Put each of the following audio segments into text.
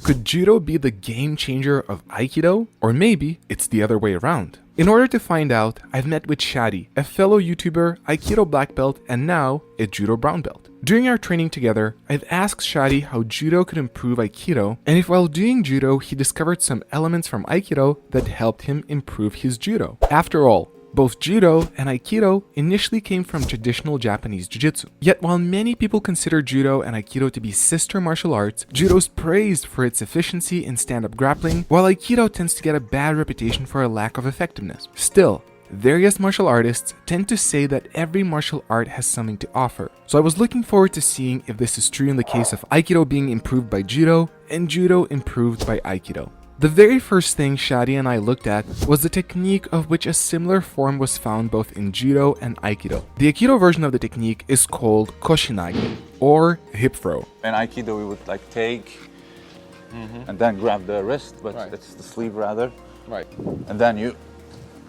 Could Judo be the game changer of Aikido? Or maybe it's the other way around? In order to find out, I've met with Chadi, a fellow YouTuber, Aikido black belt, and now a Judo brown belt. During our training together, I've asked Chadi how Judo could improve Aikido, and if while doing Judo he discovered some elements from Aikido that helped him improve his Judo. After all, both Judo and Aikido initially came from traditional Japanese Jiu-Jitsu. Yet while many people consider Judo and Aikido to be sister martial arts, Judo's praised for its efficiency in stand-up grappling, while Aikido tends to get a bad reputation for a lack of effectiveness. Still, various martial artists tend to say that every martial art has something to offer. So I was looking forward to seeing if this is true in the case of Aikido being improved by Judo and Judo improved by Aikido. The very first thing Chadi and I looked at was the technique of which a similar form was found both in Judo and Aikido. The Aikido version of the technique is called Koshinage, or hip throw. In Aikido we would like take and then grab the wrist, but it's the sleeve rather. Right. And then you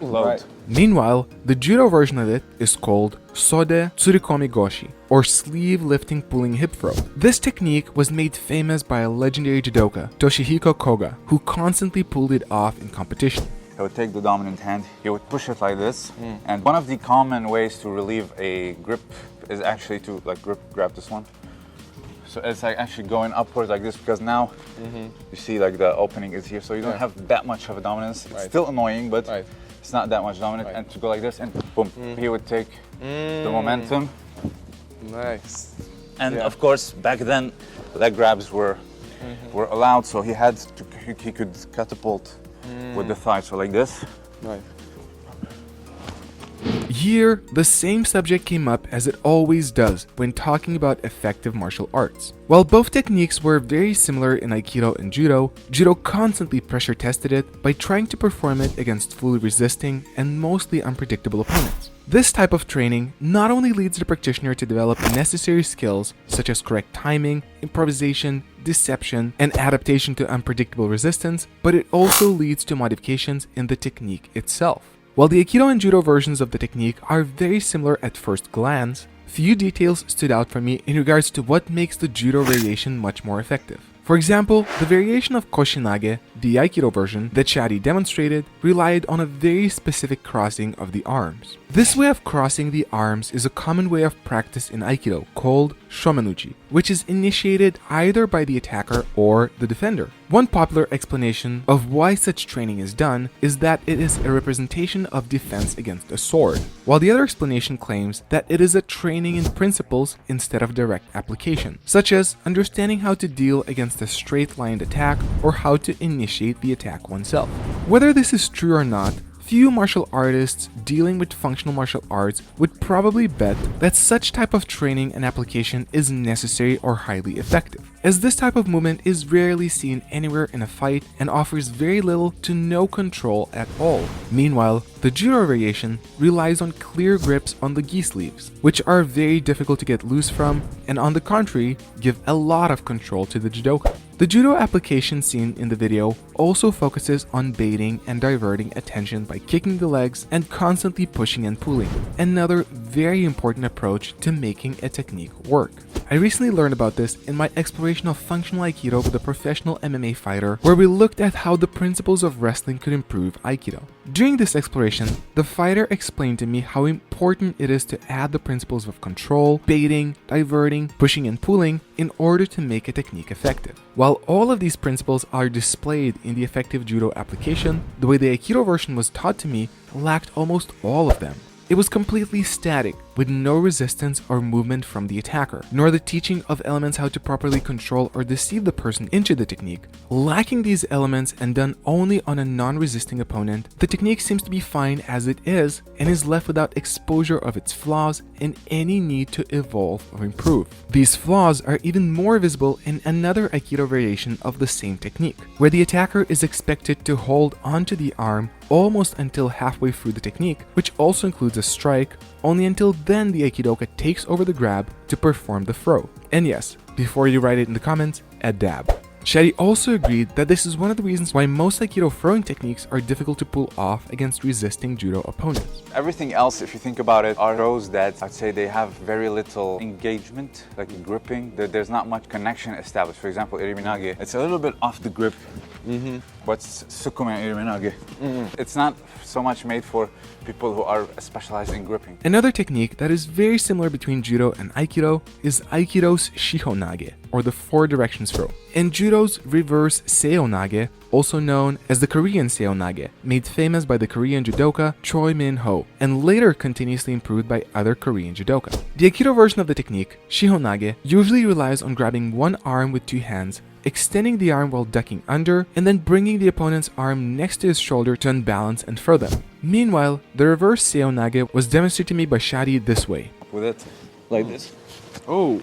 load. Right. Meanwhile, the Judo version of it is called Sode Tsurikomi Goshi, or sleeve lifting pulling hip throw. This technique was made famous by a legendary judoka, Toshihiko Koga, who constantly pulled it off in competition. He would take the dominant hand, he would push it like this, and one of the common ways to relieve a grip is actually to grab this one. So it's like actually going upwards like this, because now you see like the opening is here, so you don't have that much of a dominance. It's still annoying, but it's not that much dominant. And to go like this and boom, he would take the momentum. Nice. And of course, back then, leg grabs were allowed, so he could catapult with the thigh, so like this. Right. Here, the same subject came up as it always does when talking about effective martial arts. While both techniques were very similar in Aikido and Judo, Judo constantly pressure tested it by trying to perform it against fully resisting and mostly unpredictable opponents. This type of training not only leads the practitioner to develop necessary skills such as correct timing, improvisation, deception, and adaptation to unpredictable resistance, but it also leads to modifications in the technique itself. While the Aikido and Judo versions of the technique are very similar at first glance, few details stood out for me in regards to what makes the Judo variation much more effective. For example, the variation of Koshinage, the Aikido version that Chadi demonstrated, relied on a very specific crossing of the arms. This way of crossing the arms is a common way of practice in Aikido called shomenuchi, which is initiated either by the attacker or the defender. One popular explanation of why such training is done is that it is a representation of defense against a sword, while the other explanation claims that it is a training in principles instead of direct application, such as understanding how to deal against a straight-lined attack or how to initiate the attack oneself. Whether this is true or not, few martial artists dealing with functional martial arts would probably bet that such type of training and application is necessary or highly effective, as this type of movement is rarely seen anywhere in a fight and offers very little to no control at all. Meanwhile, the Judo variation relies on clear grips on the gi sleeves, which are very difficult to get loose from, and on the contrary, give a lot of control to the judoka. The Judo application seen in the video also focuses on baiting and diverting attention by kicking the legs and constantly pushing and pulling, another very important approach to making a technique work. I recently learned about this in my exploration of functional Aikido with a professional MMA fighter, where we looked at how the principles of wrestling could improve Aikido. During this exploration, the fighter explained to me how important it is to add the principles of control, baiting, diverting, pushing and pulling in order to make a technique effective. While all of these principles are displayed in the effective Judo application, the way the Aikido version was taught to me lacked almost all of them. It was completely static, with no resistance or movement from the attacker, nor the teaching of elements how to properly control or deceive the person into the technique. Lacking these elements and done only on a non-resisting opponent, the technique seems to be fine as it is and is left without exposure of its flaws and any need to evolve or improve. These flaws are even more visible in another Aikido variation of the same technique, where the attacker is expected to hold onto the arm almost until halfway through the technique, which also includes a strike, only until then the Aikidoka takes over the grab to perform the throw. And yes, before you write it in the comments, a dab. Chadi also agreed that this is one of the reasons why most Aikido throwing techniques are difficult to pull off against resisting Judo opponents. Everything else, if you think about it, are throws that I'd say they have very little engagement, like gripping. There's not much connection established. For example, Nage, it's a little bit off the grip. What's Sukume Nage? It's not so much made for people who are specialized in gripping. Another technique that is very similar between Judo and Aikido is Aikido's Nage, or the four directions throw, and Judo's reverse Seoi, also known as the Korean Seoi, made famous by the Korean judoka Choi Min-ho, and later continuously improved by other Korean judoka. The Aikido version of the technique, Nage, usually relies on grabbing one arm with two hands, extending the arm while ducking under, and then bringing the opponent's arm next to his shoulder to unbalance and throw them. Meanwhile, the reverse Seoi was demonstrated to me by Chadi this way. With it, like this. Oh,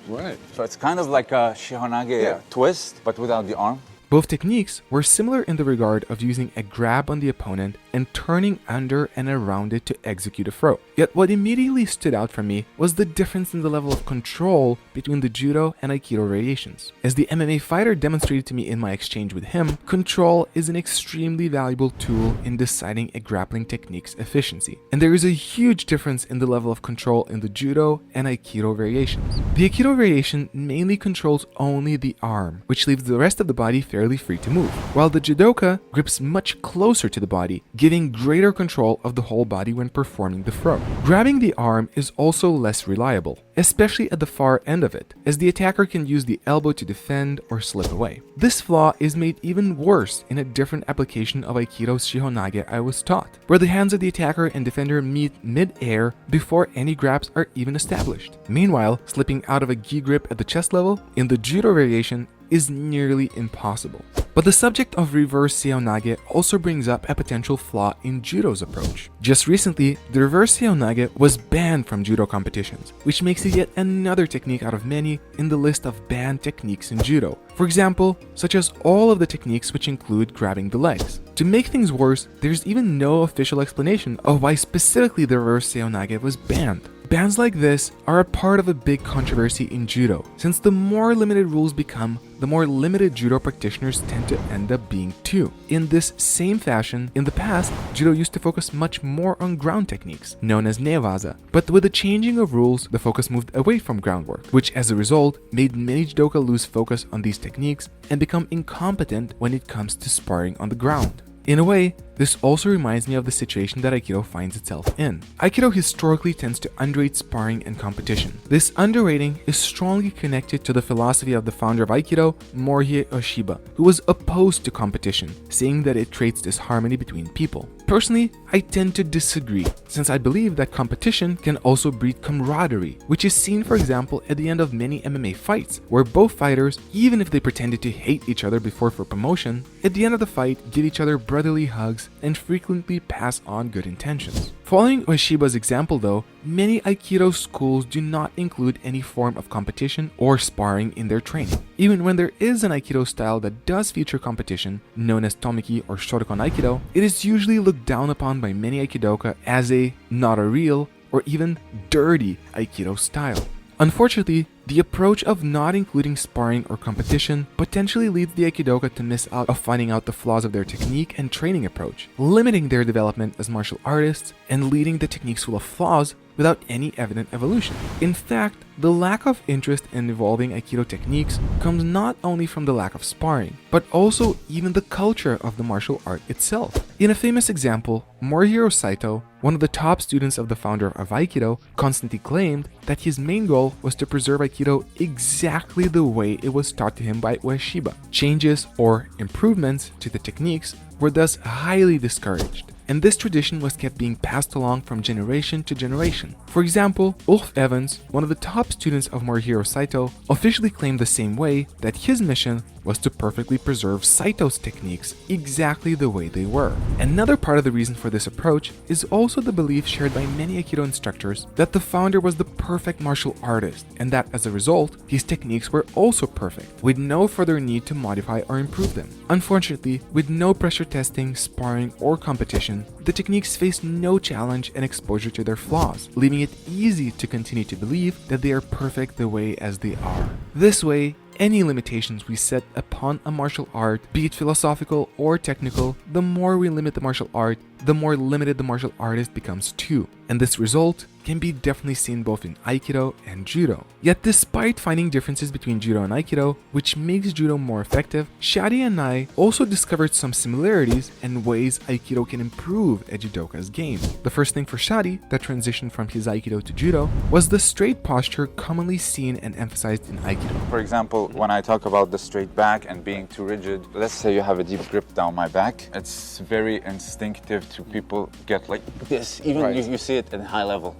right. So it's kind of like a Shihonage twist, but without the arm. Both techniques were similar in the regard of using a grab on the opponent and turning under and around it to execute a throw. Yet what immediately stood out for me was the difference in the level of control between the Judo and Aikido variations. As the MMA fighter demonstrated to me in my exchange with him, control is an extremely valuable tool in deciding a grappling technique's efficiency. And there is a huge difference in the level of control in the Judo and Aikido variations. The Aikido variation mainly controls only the arm, which leaves the rest of the body fairly free to move, while the judoka grips much closer to the body, giving greater control of the whole body when performing the throw. Grabbing the arm is also less reliable, especially at the far end of it, as the attacker can use the elbow to defend or slip away. This flaw is made even worse in a different application of Aikido's Shihonage I was taught, where the hands of the attacker and defender meet mid-air before any grabs are even established. Meanwhile, slipping out of a gi grip at the chest level in the Judo variation is nearly impossible. But the subject of reverse Seoi also brings up a potential flaw in Judo's approach. Just recently, the reverse Seoi was banned from Judo competitions, which makes it yet another technique out of many in the list of banned techniques in Judo. For example, such as all of the techniques which include grabbing the legs. To make things worse, there's even no official explanation of why specifically the reverse Seoi was banned. Bans like this are a part of a big controversy in Judo, since the more limited rules become, the more limited Judo practitioners tend to end up being too. In this same fashion, in the past, Judo used to focus much more on ground techniques, known as newaza, but with the changing of rules, the focus moved away from groundwork, which as a result made many judoka lose focus on these techniques and become incompetent when it comes to sparring on the ground. In a way, this also reminds me of the situation that Aikido finds itself in. Aikido historically tends to underrate sparring and competition. This underrating is strongly connected to the philosophy of the founder of Aikido, Morihei Ueshiba, who was opposed to competition, saying that it creates disharmony between people. Personally, I tend to disagree, since I believe that competition can also breed camaraderie, which is seen, for example, at the end of many MMA fights, where both fighters, even if they pretended to hate each other before for promotion, at the end of the fight give each other brotherly hugs and frequently pass on good intentions. Following Ueshiba's example though, many Aikido schools do not include any form of competition or sparring in their training. Even when there is an Aikido style that does feature competition, known as Tomiki or Shotokan Aikido, it is usually looked down upon by many Aikidoka as not a real or even dirty Aikido style. Unfortunately, the approach of not including sparring or competition potentially leads the Aikidoka to miss out of finding out the flaws of their technique and training approach, limiting their development as martial artists and leading the techniques full of flaws without any evident evolution. In fact, the lack of interest in evolving Aikido techniques comes not only from the lack of sparring, but also even the culture of the martial art itself. In a famous example, Morihiro Saito, one of the top students of the founder of Aikido, constantly claimed that his main goal was to preserve Aikido exactly the way it was taught to him by Ueshiba. Changes or improvements to the techniques were thus highly discouraged, and this tradition was kept being passed along from generation to generation. For example, Ulf Evans, one of the top students of Morihiro Saito, officially claimed the same way that his mission was to perfectly preserve Saito's techniques exactly the way they were. Another part of the reason for this approach is also the belief shared by many Aikido instructors that the founder was the perfect martial artist, and that as a result, his techniques were also perfect, with no further need to modify or improve them. Unfortunately, with no pressure testing, sparring, or competition, the techniques face no challenge and exposure to their flaws, leaving it easy to continue to believe that they are perfect the way as they are. This way, any limitations we set upon a martial art, be it philosophical or technical, the more we limit the martial art, the more limited the martial artist becomes too. And this result can be definitely seen both in Aikido and Judo. Yet despite finding differences between Judo and Aikido, which makes Judo more effective, Chadi and I also discovered some similarities and ways Aikido can improve a judoka's game. The first thing for Chadi that transitioned from his Aikido to Judo was the straight posture commonly seen and emphasized in Aikido. For example, when I talk about the straight back and being too rigid, let's say you have a deep grip down my back, it's very instinctive to people get like this, even you see it at a high level.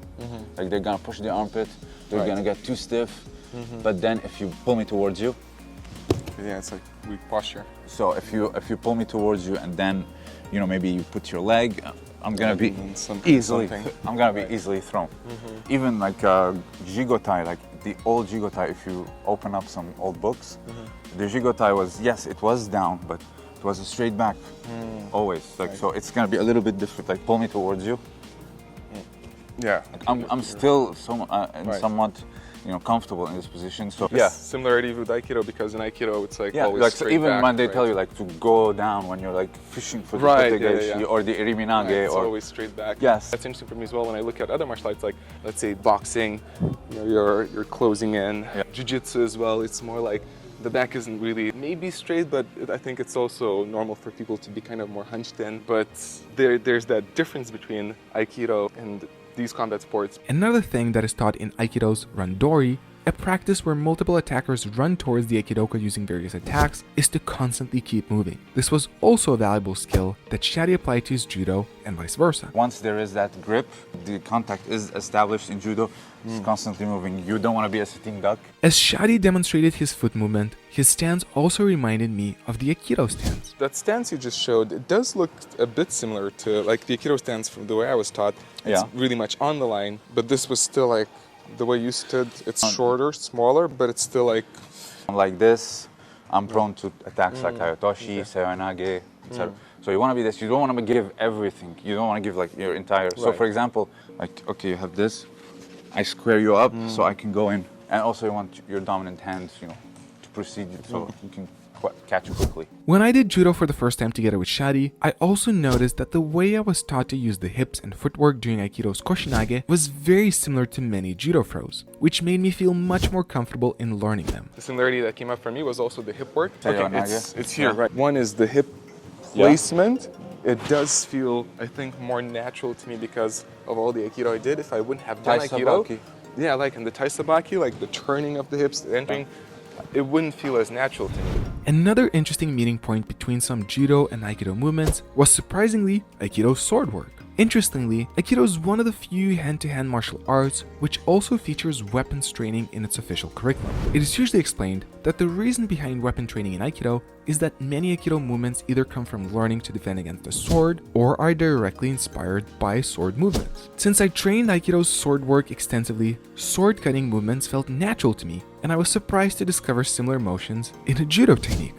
Like they're gonna push the armpit, they're gonna get too stiff, but then if you pull me towards you, Yeah, it's like weak posture. so if you pull me towards you and then, you know, maybe you put your leg, I'm gonna be easily easily thrown. Even like jigotai, like the old jigotai, if you open up some old books, the jigotai was, yes, it was down, but it was a straight back, always. Like so, it's gonna be a little bit different. Like pull me towards you. Yeah. I'm still somewhat, you know, comfortable in this position. So yeah. Similarity with Aikido, because in Aikido it's like Yeah, always like so straight even back, when they tell you like to go down when you're like fishing for the kotegaeshi or the iriminage it's or always straight back. Yes. That's interesting for me as well when I look at other martial arts, like let's say boxing, you know, you're closing in. Yeah. Jiu-jitsu as well, it's more like the back isn't really maybe straight, but I think it's also normal for people to be kind of more hunched in. But there's that difference between Aikido and these combat sports. Another thing that is taught in Aikido's Randori, a practice where multiple attackers run towards the Aikidoka using various attacks, is to constantly keep moving. This was also a valuable skill that Chadi applied to his Judo and vice versa. Once there is that grip, the contact is established in Judo. It's constantly moving. You don't want to be a sitting duck. As Chadi demonstrated his foot movement, his stance also reminded me of the Aikido stance. That stance you just showed, it does look a bit similar to like the Aikido stance from the way I was taught. It's really much on the line, but this was still like the way you stood. It's shorter, smaller, but it's still like this. I'm prone to attacks like Hayotoshi, Seoi Nage, etc. So you want to be this. You don't want to give everything. You don't want to give like your entire. So for example, like okay, you have this. I square you up so I can go in, and also you want your dominant hand, you know, to proceed so you can catch quickly. When I did Judo for the first time together with Chadi, I also noticed that the way I was taught to use the hips and footwork during Aikido's Koshinage was very similar to many Judo throws, which made me feel much more comfortable in learning them. the similarity that came up for me was also the hip work. Seoi Okay, Nage. it's here, right? One is the hip placement. It does feel, I think, more natural to me because of all the Aikido I did. If I wouldn't have done Aikido, yeah, like in the Taisabaki, like the turning of the hips, the entering, it wouldn't feel as natural to me. Another interesting meeting point between some Judo and Aikido movements was surprisingly Aikido's sword work. Interestingly, Aikido is one of the few hand-to-hand martial arts which also features weapons training in its official curriculum. It is usually explained that the reason behind weapon training in Aikido is that many Aikido movements either come from learning to defend against a sword or are directly inspired by sword movements. Since I trained Aikido's sword work extensively, sword cutting movements felt natural to me, and I was surprised to discover similar motions in a Judo technique.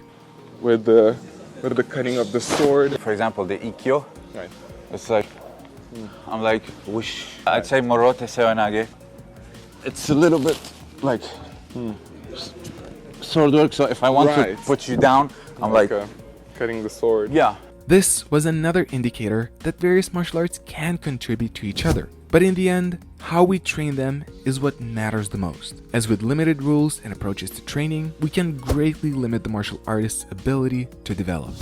With the cutting of the sword. For example, the ikkyo. Right. It's like I'm like whoosh. I'd say morote Seoi Nage. It's a little bit like sword work. So if I want to put you down, I'm like cutting the sword. Yeah. This was another indicator that various martial arts can contribute to each other. But in the end, how we train them is what matters the most. As with limited rules and approaches to training, we can greatly limit the martial artist's ability to develop.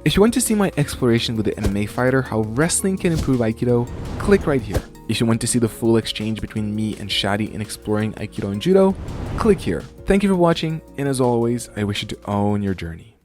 If you want to see my exploration with the MMA fighter how wrestling can improve Aikido, click right here. If you want to see the full exchange between me and Chadi in exploring Aikido and Judo, click here. Thank you for watching, and as always, I wish you to own your journey.